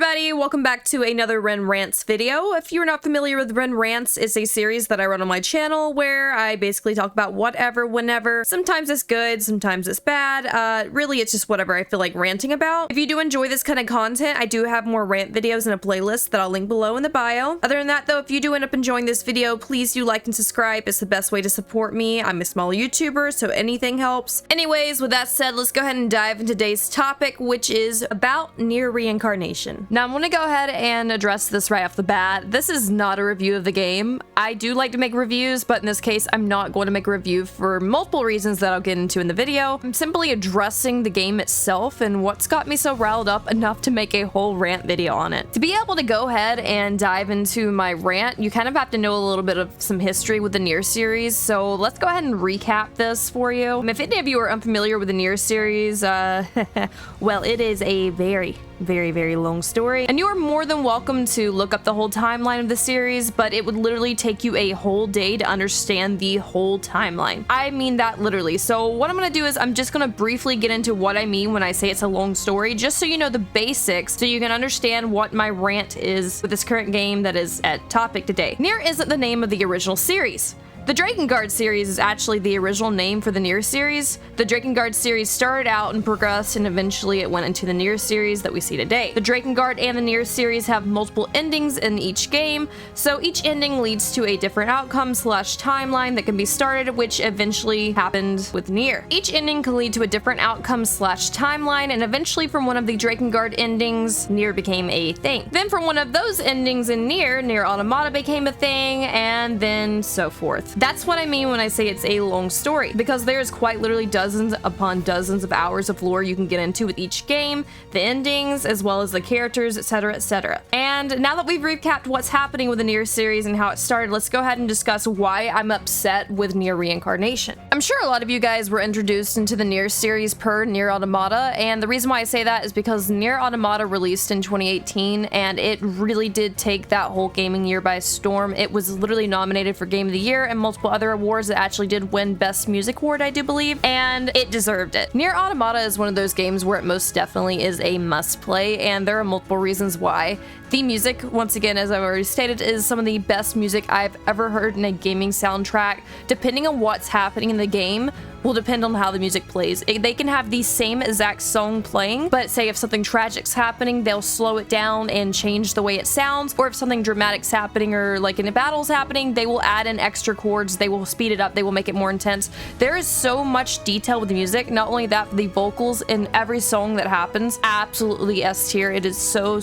everybody, welcome back to another Ren Rants video. If you're not familiar with Ren Rants, it's a series that I run on my channel where I basically talk about whatever, whenever. Sometimes it's good, sometimes it's bad. Really, it's just whatever I feel like ranting about. If you do enjoy this kind of content, I do have more rant videos in a playlist that I'll link below in the bio. Other than that though, if you do end up enjoying this video, please do like and subscribe. It's the best way to support me. I'm a small YouTuber, so anything helps. Anyways, with that said, let's go ahead and dive into today's topic, which is about Nier Reincarnation. Now, I'm going to go ahead and address this right off the bat. This is not a review of the game. I do like to make reviews, but in this case, I'm not going to make a review for multiple reasons that I'll get into in the video. I'm simply addressing the game itself and what's got me so riled up enough to make a whole rant video on it. To be able to go ahead and dive into my rant, you kind of have to know a little bit of some history with the Nier series, so let's go ahead and recap this for you. If any of you are unfamiliar with the Nier series, well, it is a very long story, and you are more than welcome to look up the whole timeline of the series, but it would literally take you a whole day to understand the whole timeline. I mean that literally. So what I'm gonna do is I'm just gonna briefly get into what I mean when I say it's a long story, just so you know the basics, so you can understand what my rant is with this current game that is at topic today. Nier isn't the name of the original series. The Drakengard series is actually the original name for the Nier series. The Drakengard series started out and progressed, and eventually it went into the Nier series that we see today. The Drakengard and the Nier series have multiple endings in each game, so each ending leads to a different outcome / timeline that can be started, which eventually happened with Nier. Each ending can lead to a different outcome / timeline, and eventually from one of the Drakengard endings, Nier became a thing. Then from one of those endings in Nier Automata became a thing, and then so forth. That's what I mean when I say it's a long story, because there's quite literally dozens upon dozens of hours of lore you can get into with each game, the endings, as well as the characters, etc, etc. And now that we've recapped what's happening with the Nier series and how it started, let's go ahead and discuss why I'm upset with Nier Reincarnation. I'm sure a lot of you guys were introduced into the Nier series per Nier Automata, and the reason why I say that is because Nier Automata released in 2018, and it really did take that whole gaming year by storm. It was literally nominated for Game of the Year and multiple other awards that actually did win Best Music Award, I do believe, and it deserved it. Nier Automata is one of those games where it most definitely is a must play, and there are multiple reasons why. The music, once again, as I've already stated, is some of the best music I've ever heard in a gaming soundtrack. Depending on what's happening in the game will depend on how the music plays. They can have the same exact song playing, but say if something tragic's happening, they'll slow it down and change the way it sounds, or if something dramatic's happening or like in a battle's happening, they will add in extra chords, they will speed it up, they will make it more intense. There is so much detail with the music. Not only that, the vocals in every song that happens, absolutely S tier. It is so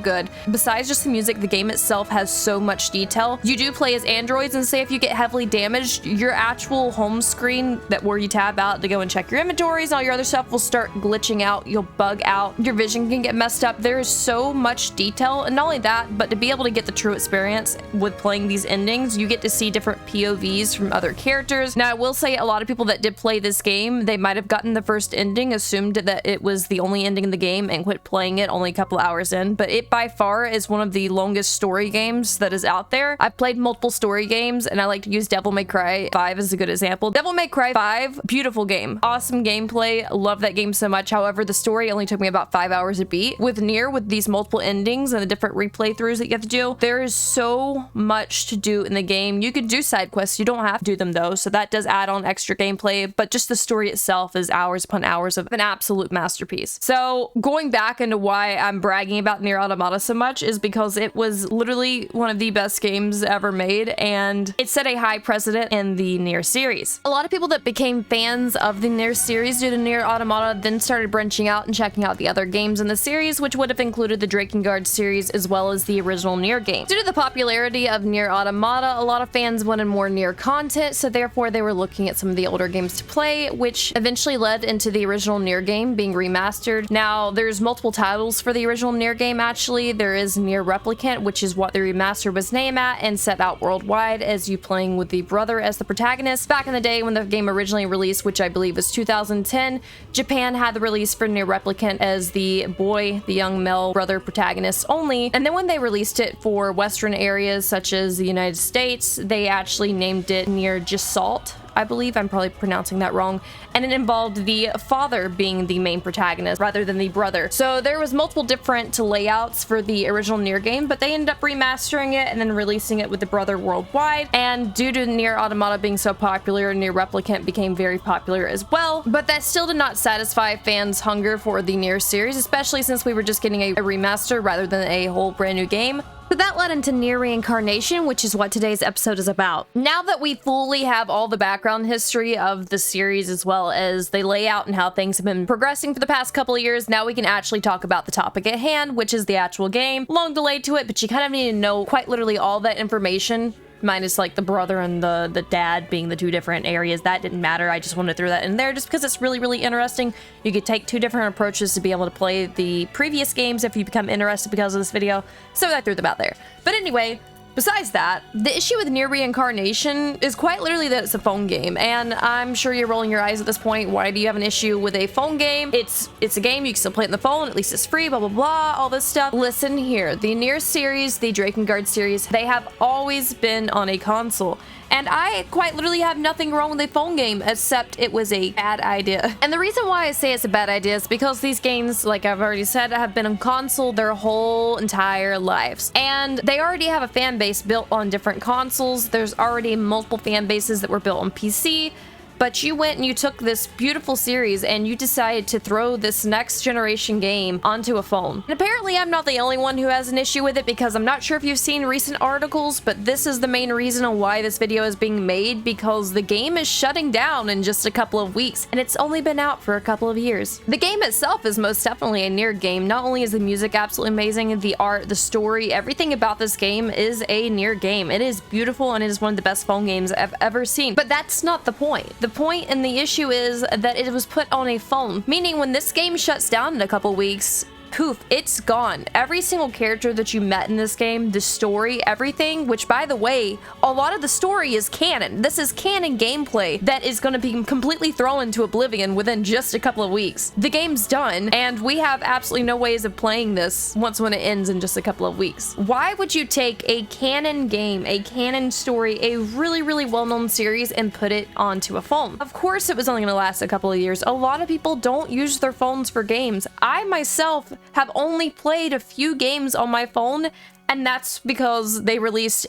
good. Besides just the music, the game itself has so much detail. You do play as androids, and say if you get heavily damaged, your actual home screen where you tab out to go and check your inventories, all your other stuff will start glitching out, you'll bug out, your vision can get messed up. There is so much detail, and not only that, but to be able to get the true experience with playing these endings, you get to see different POVs from other characters. Now, I will say a lot of people that did play this game, they might have gotten the first ending, assumed that it was the only ending in the game, and quit playing it only a couple hours in, but it by far is one of the longest story games that is out there. I've played multiple story games, and I like to use Devil May Cry 5 as a good example. Devil May Cry 5, beautiful game, awesome gameplay, love that game so much. However, the story only took me about 5 hours to beat. With Nier, with these multiple endings and the different replay throughs that you have to do, there is so much to do in the game. You can do side quests, you don't have to do them though, so that does add on extra gameplay, but just the story itself is hours upon hours of an absolute masterpiece. So going back into why I'm bragging about Nier Automata so much is because it was literally one of the best games ever made, and it set a high precedent in the Nier series. A lot of people that became fans of the Nier series due to Nier Automata then started branching out and checking out the other games in the series, which would have included the Drakengard series as well as the original Nier game. Due to the popularity of Nier Automata, a lot of fans wanted more Nier content, so therefore they were looking at some of the older games to play, which eventually led into the original Nier game being remastered. Now, there's multiple titles for the original Nier game actually. There is Nier Replicant, which is what the remaster was named at and set out worldwide as you playing with the brother as the protagonist. Back in the day when the game originally released, which I believe was 2010, Japan had the release for Nier Replicant as the boy, the young male brother protagonist only, and then when they released it for Western areas such as the United States, they actually named it Nier Gestalt, I believe. I'm probably pronouncing that wrong. And it involved the father being the main protagonist rather than the brother. So there was multiple different layouts for the original Nier game, but they ended up remastering it and then releasing it with the brother worldwide. And due to Nier Automata being so popular, Nier Replicant became very popular as well. But that still did not satisfy fans' hunger for the Nier series, especially since we were just getting a remaster rather than a whole brand new game. So that led into Nier Reincarnation, which is what today's episode is about. Now that we fully have all the background history of the series as well as the layout and how things have been progressing for the past couple of years, now we can actually talk about the topic at hand, which is the actual game. Long delay to it, but you kind of need to know quite literally all that information, minus like the brother and the dad being the two different areas. That didn't matter. I just wanted to throw that in there just because it's really, really interesting. You could take two different approaches to be able to play the previous games if you become interested because of this video. So I threw them out there. But anyway, besides that, the issue with Nier Reincarnation is quite literally that it's a phone game, and I'm sure you're rolling your eyes at this point. Why do you have an issue with a phone game? It's a game, you can still play it on the phone, at least it's free, blah, blah, blah, all this stuff. Listen here, the Nier series, the Drakengard series, they have always been on a console. And I quite literally have nothing wrong with a phone game, except it was a bad idea. And the reason why I say it's a bad idea is because these games, like I've already said, have been on console their whole entire lives. And they already have a fan base built on different consoles. There's already multiple fan bases that were built on PC. But you went and you took this beautiful series and you decided to throw this next generation game onto a phone. And apparently I'm not the only one who has an issue with it, because I'm not sure if you've seen recent articles, but this is the main reason why this video is being made, because the game is shutting down in just a couple of weeks and it's only been out for a couple of years. The game itself is most definitely a Nier game. Not only is the music absolutely amazing, the art, the story, everything about this game is a Nier game. It is beautiful and it is one of the best phone games I've ever seen. But that's not the point. The point and the issue is that it was put on a phone, meaning when this game shuts down in a couple weeks, poof, it's gone. Every single character that you met in this game, the story, everything, which by the way, a lot of the story is canon. This is canon gameplay that is going to be completely thrown into oblivion within just a couple of weeks. The game's done, and we have absolutely no ways of playing this when it ends in just a couple of weeks. Why would you take a canon game, a canon story, a really, really well-known series, and put it onto a phone? Of course it was only going to last a couple of years. A lot of people don't use their phones for games. I myself have only played a few games on my phone, and that's because they released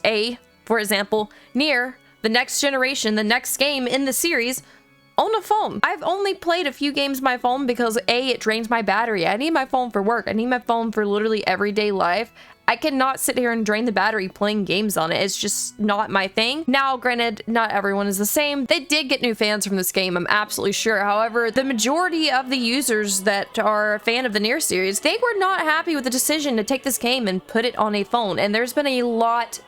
for example, Nier, the next generation, the next game in the series, on a phone. I've only played a few games on my phone because it drains my battery. I need my phone for work. I need my phone for literally everyday life. I cannot sit here and drain the battery playing games on it. It's just not my thing. Now, granted, not everyone is the same. They did get new fans from this game, I'm absolutely sure. However, the majority of the users that are a fan of the Nier series, they were not happy with the decision to take this game and put it on a phone. And there's been a lot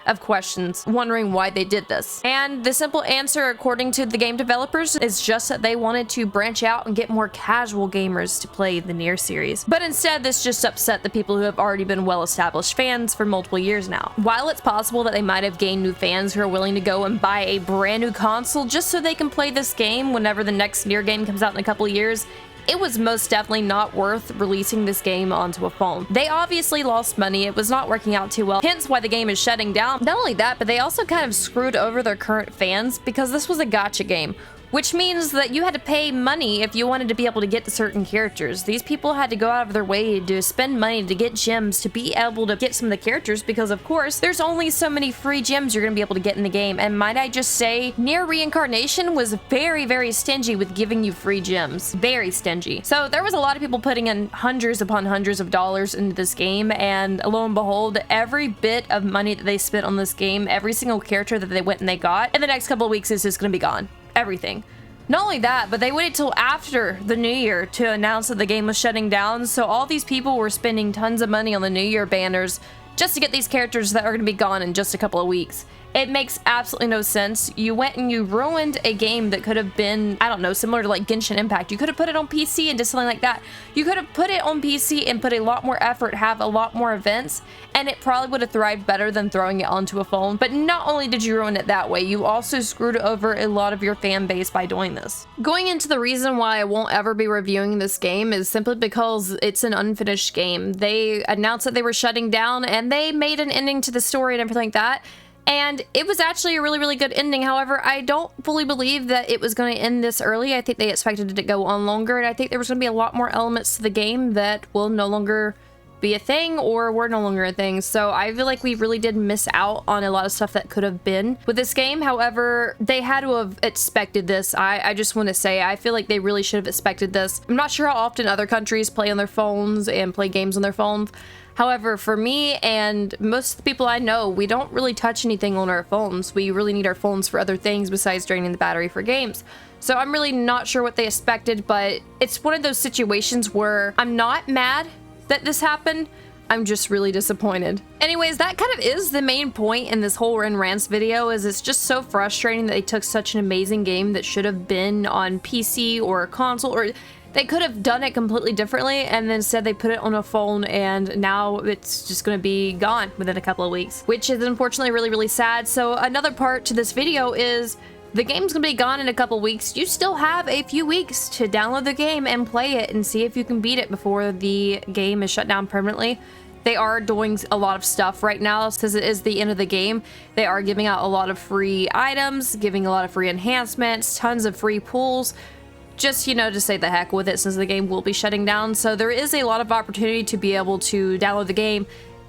of questions wondering why they did this. And the simple answer, according to the game developers, is just that they wanted to branch out and get more casual gamers to play the Nier series. But instead, this just upset the people who have already been well-established fans for multiple years now. While it's possible that they might have gained new fans who are willing to go and buy a brand new console just so they can play this game whenever the next Nier game comes out in a couple of years, it was most definitely not worth releasing this game onto a phone. They obviously lost money. It was not working out too well, hence why the game is shutting down. Not only that, but they also kind of screwed over their current fans because this was a gacha game, which means that you had to pay money if you wanted to be able to get to certain characters. These people had to go out of their way to spend money to get gems to be able to get some of the characters, because of course there's only so many free gems you're going to be able to get in the game. And might I just say, Nier Reincarnation was very, very stingy with giving you free gems. Very stingy. So there was a lot of people putting in hundreds upon hundreds of dollars into this game, and lo and behold, every bit of money that they spent on this game, every single character that they went and they got, in the next couple of weeks is just going to be gone. Everything. Not only that, but they waited till after the new year to announce that the game was shutting down, so all these people were spending tons of money on the new year banners just to get these characters that are going to be gone in just a couple of weeks. It makes absolutely no sense. You went and you ruined a game that could have been, I don't know, similar to like Genshin Impact. You could have put it on PC and did something like that. You could have put it on PC and put a lot more effort, have a lot more events, and it probably would have thrived better than throwing it onto a phone. But not only did you ruin it that way, you also screwed over a lot of your fan base by doing this. Going into the reason why I won't ever be reviewing this game is simply because it's an unfinished game. They announced that they were shutting down and they made an ending to the story and everything like that. And it was actually a really, really good ending. However, I don't fully believe that it was going to end this early. I think they expected it to go on longer, and I think there was going to be a lot more elements to the game that will no longer be a thing or were no longer a thing. So I feel like we really did miss out on a lot of stuff that could have been with this game. However, they had to have expected this. I just want to say, I feel like they really should have expected this. I'm not sure how often other countries play on their phones and play games on their phones. However, for me and most of the people I know, we don't really touch anything on our phones. We really need our phones for other things besides draining the battery for games. So I'm really not sure what they expected, but it's one of those situations where I'm not mad that this happened. I'm just really disappointed. Anyways, that kind of is the main point in this whole Ren Rants video, is it's just so frustrating that they took such an amazing game that should have been on PC or console, or they could have done it completely differently, and then instead they put it on a phone, and now it's just going to be gone within a couple of weeks, which is unfortunately really, really sad. So another part to this video is the game's gonna be gone in a couple weeks. You still have a few weeks to download the game and play it and see if you can beat it before the game is shut down permanently. They are doing a lot of stuff right now since it is the end of the game. They are giving out a lot of free items, giving a lot of free enhancements, tons of free pools. Just, you know, to say the heck with it since the game will be shutting down. So there is a lot of opportunity to be able to download the game,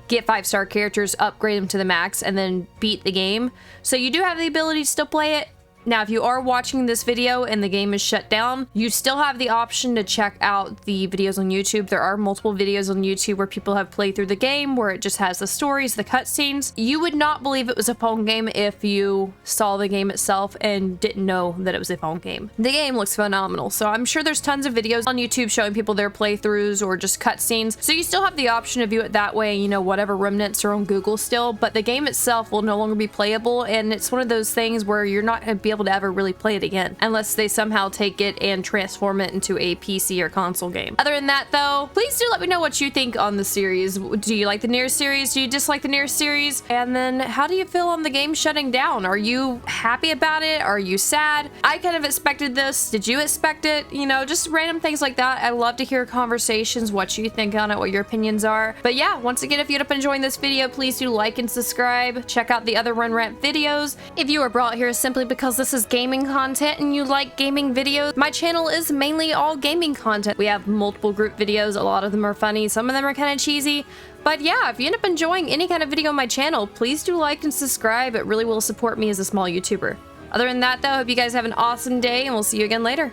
get 5-star characters, upgrade them to the max, and then beat the game. So you do have the ability to still play it. Now, if you are watching this video and the game is shut down, you still have the option to check out the videos on YouTube. There are multiple videos on YouTube where people have played through the game, where it just has the stories, the cutscenes. You would not believe it was a phone game if you saw the game itself and didn't know that it was a phone game. The game looks phenomenal, so I'm sure there's tons of videos on YouTube showing people their playthroughs or just cutscenes. So you still have the option to view it that way, you know, whatever remnants are on Google still, but the game itself will no longer be playable, and it's one of those things where you're not going to be able to ever really play it again unless they somehow take it and transform it into a PC or console game. Other than that though, please do let me know what you think on the series. Do you like the Nier series? Do you dislike the Nier series? And then how do you feel on the game shutting down? Are you happy about it? Are you sad? I kind of expected this. Did you expect it? You know, just random things like that. I love to hear conversations, what you think on it, what your opinions are. But yeah, once again, if you end up enjoying this video, please do like and subscribe. Check out the other Ren Rant videos. If you were brought here simply because this is gaming content and you like gaming videos, my channel is mainly all gaming content. We have multiple group videos. A lot of them are funny. Some of them are kind of cheesy. But yeah, if you end up enjoying any kind of video on my channel, please do like and subscribe. It really will support me as a small YouTuber. Other than that though, I hope you guys have an awesome day and we'll see you again later.